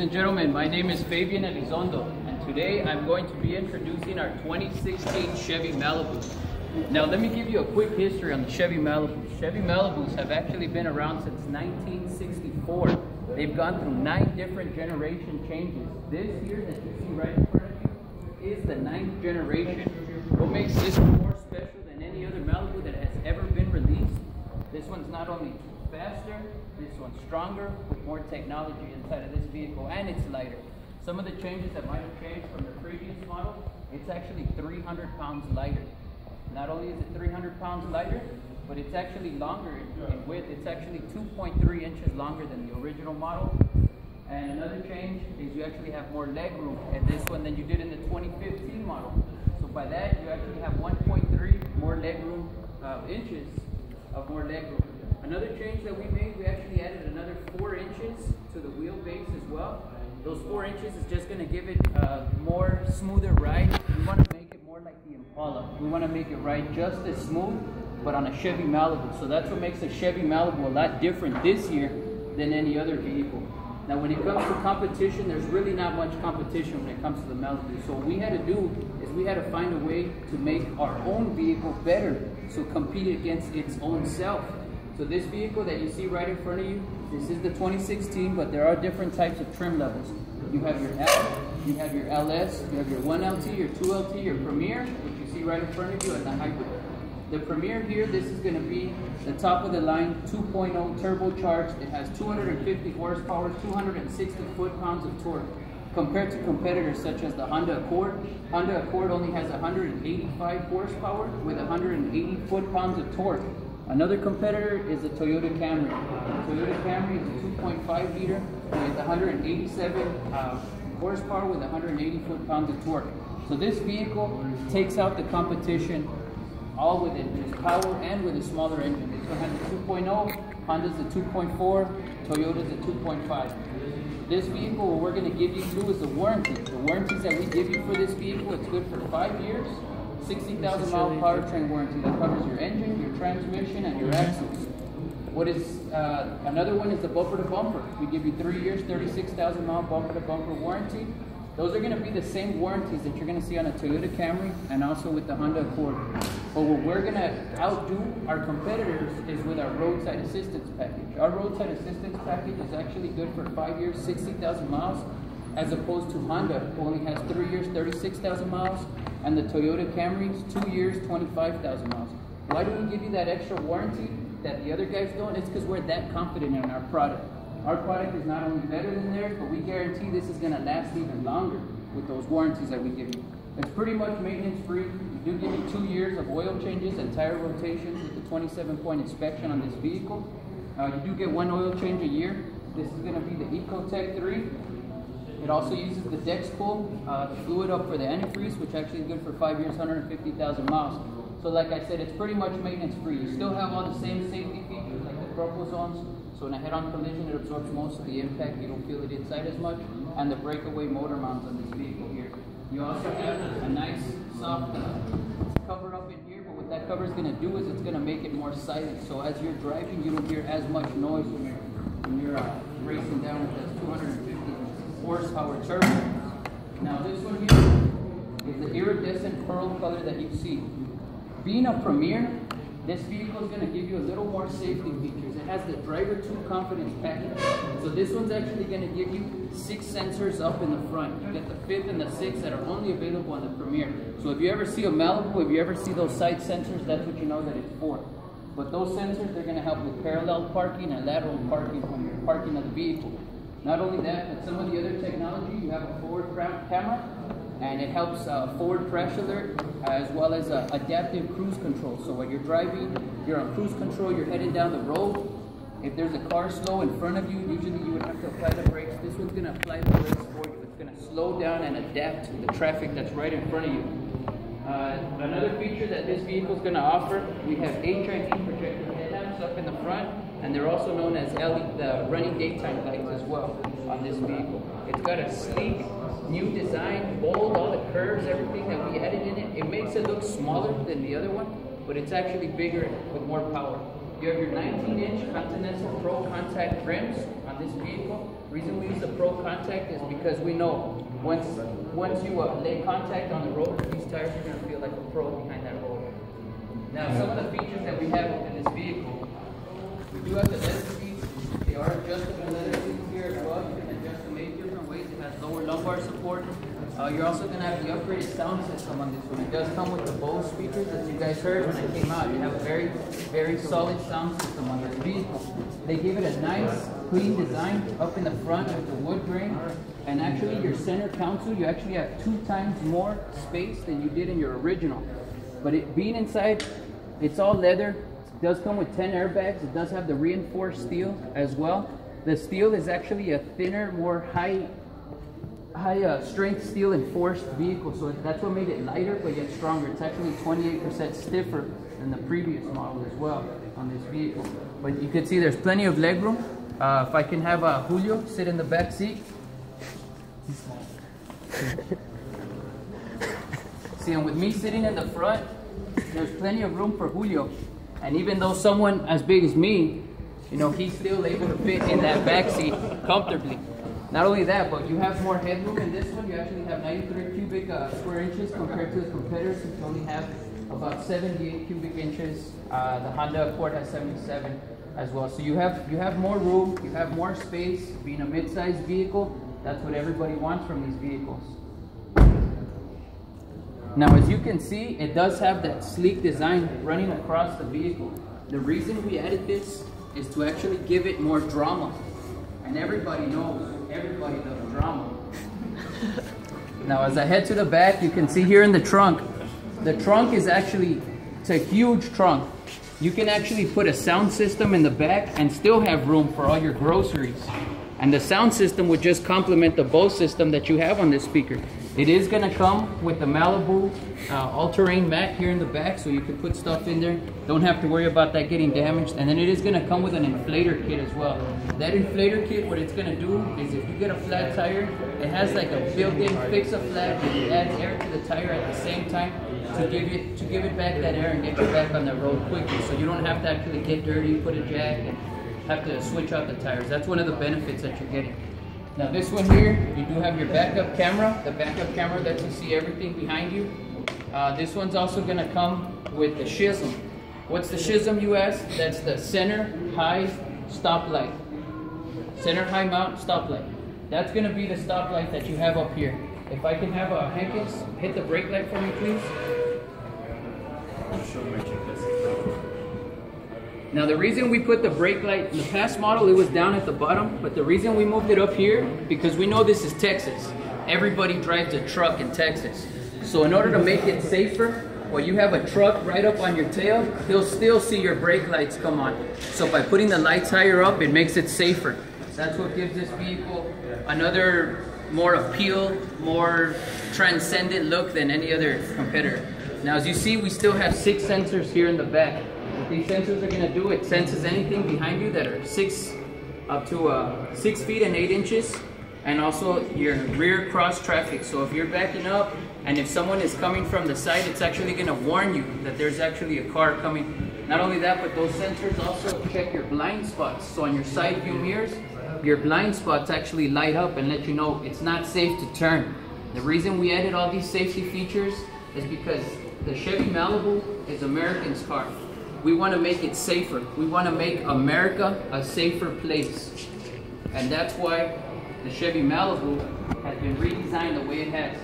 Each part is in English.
and gentlemen, my name is Fabian Elizondo, and today I'm going to be introducing our 2016 Chevy Malibu. Now let me give you a quick history on the Chevy Malibu. Chevy Malibus have actually been around since 1964. They've gone through 9 different generation changes. This here that you see right in front of you is the 9th generation. What makes this one more special than any other Malibu that has ever been released? This one's not only faster, this one's stronger with more technology inside of this vehicle, and it's lighter. Some of the changes that might have changed from the previous model, it's actually 300 pounds lighter. Not only is it 300 pounds lighter, but it's actually longer in width. It's actually 2.3 inches longer than the original model. And another change is you actually have more leg room in this one than you did in the 2015 model. So by that, you actually have 1.3 more leg room inches of more leg room. Another change that we made, we actually added another 4 inches to the wheelbase as well. Those 4 inches is just going to give it a more smoother ride. We want to make it more like the Impala. We want to make it ride just as smooth, but on a Chevy Malibu. So that's what makes the Chevy Malibu a lot different this year than any other vehicle. Now when it comes to competition, there's really not much competition when it comes to the Malibu. So what we had to do is we had to find a way to make our own vehicle better, so compete against its own self. So this vehicle that you see right in front of you, this is the 2016, but there are different types of trim levels. You have your L, you have your LS, you have your 1LT, your 2LT, your Premier, which you see right in front of you, and the Hybrid. The Premier here, this is going to be the top of the line 2.0 turbocharged. It has 250 horsepower, 260 foot-pounds of torque. Compared to competitors such as the Honda Accord, Honda Accord only has 185 horsepower with 180 foot-pounds of torque. Another competitor is the Toyota Camry. The Toyota Camry is a 2.5 liter with 187 horsepower with 180 foot-pounds of torque. So this vehicle takes out the competition all with it. There's power and with a smaller engine. This one has a 2.0, Honda's a 2.4, Toyota's a 2.5. This vehicle, what we're going to give you too is the warranty. The warranties that we give you for this vehicle, it's good for 5 years. 60,000 mile powertrain warranty that covers your engine, your transmission, and your axles. What is another one is the bumper to bumper. We give you 3 years, 36,000 mile bumper to bumper warranty. Those are going to be the same warranties that you're going to see on a Toyota Camry and also with the Honda Accord. But what we're going to outdo our competitors is with our roadside assistance package. Our roadside assistance package is actually good for 5 years, 60,000 miles, as opposed to Honda, who only has 3 years, 36,000 miles, and the Toyota Camry's 2 years, 25,000 miles. Why do we give you that extra warranty that the other guys don't? It's because we're that confident in our product. Our product is not only better than theirs, but we guarantee this is going to last even longer with those warranties that we give you. It's pretty much maintenance free. We do give you 2 years of oil changes and tire rotations with the 27-point inspection on this vehicle. You do get 1 oil change a year. This is going to be the EcoTech 3. It also uses the Dexcool fluid up for the antifreeze, which actually is good for 5 years, 150,000 miles. So like I said, it's pretty much maintenance free. You still have all the same safety features like the crumple zones. So in a head-on collision, it absorbs most of the impact. You don't feel it inside as much. And the breakaway motor mounts on this vehicle here. You also have a nice soft cover up in here, but what that cover is going to do is it's going to make it more silent. So as you're driving, you don't hear as much noise when you're racing down with that 250 horsepower turbo. Now this one here is the iridescent pearl color that you see. Being a Premier, this vehicle is going to give you a little more safety features. It has the Driver 2 Confidence package. So this one's actually going to give you 6 sensors up in the front. You get the 5th and the 6th that are only available on the Premier. So if you ever see a Malibu, if you ever see those side sensors, that's what you know that it's for. But those sensors, they're going to help with parallel parking and lateral parking when you're parking of the vehicle. Not only that, but some of the other technology, you have a forward camera, and it helps forward crash alert, as well as adaptive cruise control. So when you're driving, you're on cruise control, you're heading down the road. If there's a car slow in front of you, usually you would have to apply the brakes. This one's going to apply the brakes for you. It's going to slow down and adapt to the traffic that's right in front of you. Another feature that this vehicle is going to offer, we have HID projector headlamps up in the front, and they're also known as the running daytime lights as well on this vehicle. It's got a sleek, new design, bold, all the curves, everything that we added in it. It makes it look smaller than the other one, but it's actually bigger with more power. You have your 19-inch Continental Pro Contact rims on this vehicle. The reason we use the Pro Contact is because we know once you lay contact on the road, these tires are going to feel like a pro behind that road. Now, some of the features that we have within this vehicle, we do have the leather seats. They are adjustable leather seats here as well. You can adjust them 8 different ways. It has lower lumbar support. You're also going to have the upgraded sound system on this one. It does come with the Bose speakers that you guys heard when I came out. You have a very, very solid sound system on this vehicle. They give it a nice, clean design up in the front with the wood grain. And actually, your center console, you actually have 2 times more space than you did in your original. But it being inside, it's all leather. It does come with 10 airbags. It does have the reinforced steel as well. The steel is actually a thinner, more high strength steel enforced vehicle, so that's what made it lighter but yet stronger. It's actually 28% stiffer than the previous model as well on this vehicle. But you can see there's plenty of leg room. If I can have Julio sit in the back seat. See, and with me sitting in the front, there's plenty of room for Julio. And even though someone as big as me, you know, he's still able to fit in that back seat comfortably. Not only that, but you have more headroom in this one. You actually have 93 cubic square inches compared to the competitors, which only have about 78 cubic inches. The Honda Accord has 77 as well. So you have more room, you have more space. Being a mid-sized vehicle, that's what everybody wants from these vehicles. Now, as you can see, it does have that sleek design running across the vehicle. The reason we added this is to actually give it more drama. And everybody knows, everybody loves drama. Now, as I head to the back, you can see here in the trunk is actually, it's a huge trunk. You can actually put a sound system in the back and still have room for all your groceries. And the sound system would just complement the Bose system that you have on this speaker. It is going to come with the Malibu all-terrain mat here in the back, so you can put stuff in there. Don't have to worry about that getting damaged. And then it is going to come with an inflator kit as well. That inflator kit, what it's going to do is if you get a flat tire, it has like a built-in fix-a-flat that you add air to the tire at the same time to give it back that air and get you back on the road quickly. So you don't have to actually get dirty, put a jack, and have to switch out the tires. That's one of the benefits that you're getting. Now this one here, you do have your backup camera. The backup camera lets you see everything behind you. This one's also going to come with the Shizm. What's the Shizm, you ask? That's the center high stoplight. Center high mount stoplight. That's going to be the stoplight that you have up here. If I can have Hankins hit the brake light for me, please. Now the reason we put the brake light, in the past model it was down at the bottom, but the reason we moved it up here, because we know this is Texas. Everybody drives a truck in Texas. So in order to make it safer, while you have a truck right up on your tail, he'll still see your brake lights come on. So by putting the lights higher up, it makes it safer. That's what gives this vehicle another more appeal, more transcendent look than any other competitor. Now as you see, we still have 6 sensors here in the back. What these sensors are going to do, it senses anything behind you that are up to 6 feet and 8 inches, and also your rear cross traffic. So if you're backing up and if someone is coming from the side, it's actually going to warn you that there's actually a car coming. Not only that, but those sensors also check your blind spots. So on your side view mirrors, your blind spots actually light up and let you know it's not safe to turn. The reason we added all these safety features is because the Chevy Malibu is Americans' car. We want to make it safer. We want to make America a safer place. And that's why the Chevy Malibu has been redesigned the way it has.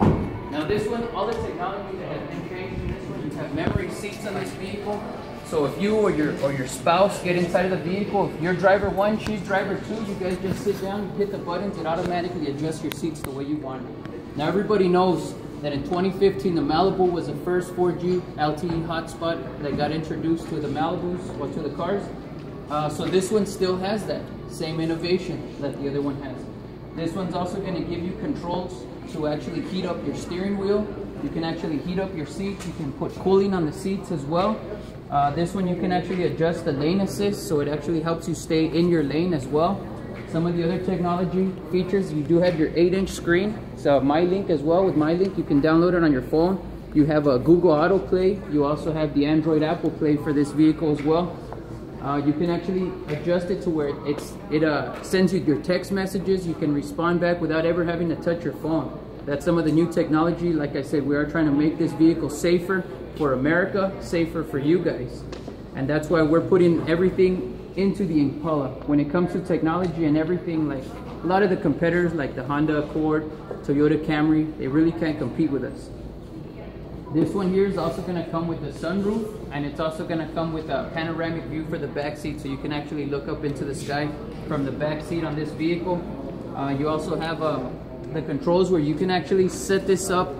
Now this one, all the technology that has been changed in this one, you have memory seats on this vehicle. So if you or your spouse get inside of the vehicle, if you're driver 1, she's driver 2, you guys just sit down, hit the buttons, it automatically adjusts your seats the way you want it. Now everybody knows that in 2015, the Malibu was the first 4G LTE hotspot that got introduced to the Malibus, or to the cars. So this one still has that same innovation that the other one has. This one's also going to give you controls to actually heat up your steering wheel. You can actually heat up your seats. You can put cooling on the seats as well. This one you can actually adjust the lane assist, so it actually helps you stay in your lane as well. Some of the other technology features, you do have your 8-inch screen. So MyLink as well. With MyLink, you can download it on your phone. You have a Google Autoplay. You also have the Android Apple Play for this vehicle as well. You can actually adjust it to where it sends you your text messages. You can respond back without ever having to touch your phone. That's some of the new technology. Like I said, we are trying to make this vehicle safer for America, safer for you guys. And that's why we're putting everything into the Impala. When it comes to technology and everything, like a lot of the competitors like the Honda Accord, Toyota Camry, they really can't compete with us. This one here is also going to come with a sunroof, and it's also going to come with a panoramic view for the back seat, so you can actually look up into the sky from the back seat on this vehicle. You also have the controls where you can actually set this up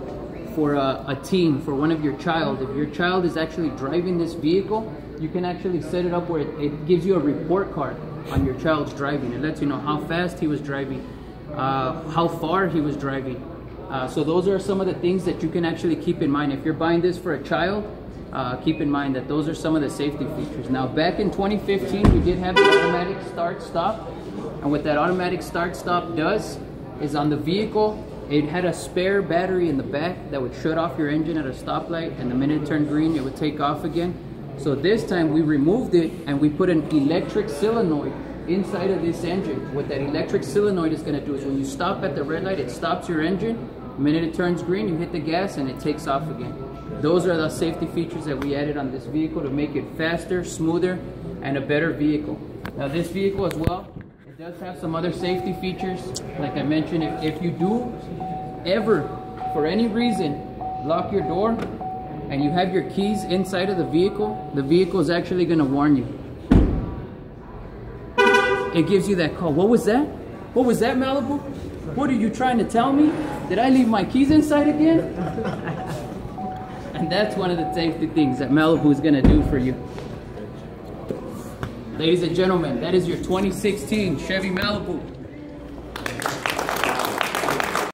for a teen, for one of your child. If your child is actually driving this vehicle, you can actually set it up where it gives you a report card on your child's driving. It lets you know how fast he was driving, how far he was driving. So those are some of the things that you can actually keep in mind. If you're buying this for a child, keep in mind that those are some of the safety features. Now, back in 2015, we did have the automatic start-stop. And what that automatic start-stop does is on the vehicle, it had a spare battery in the back that would shut off your engine at a stoplight, and the minute it turned green, it would take off again. So this time we removed it and we put an electric solenoid inside of this engine. What that electric solenoid is going to do is when you stop at the red light, it stops your engine. The minute it turns green, you hit the gas and it takes off again. Those are the safety features that we added on this vehicle to make it faster, smoother, and a better vehicle. Now this vehicle as well, it does have some other safety features. Like I mentioned, if you do ever, for any reason, lock your door and you have your keys inside of the vehicle is actually going to warn you. It gives you that call. What was that? What was that, Malibu? What are you trying to tell me? Did I leave my keys inside again? And that's one of the safety things that Malibu is going to do for you. Ladies and gentlemen, that is your 2016 Chevy Malibu.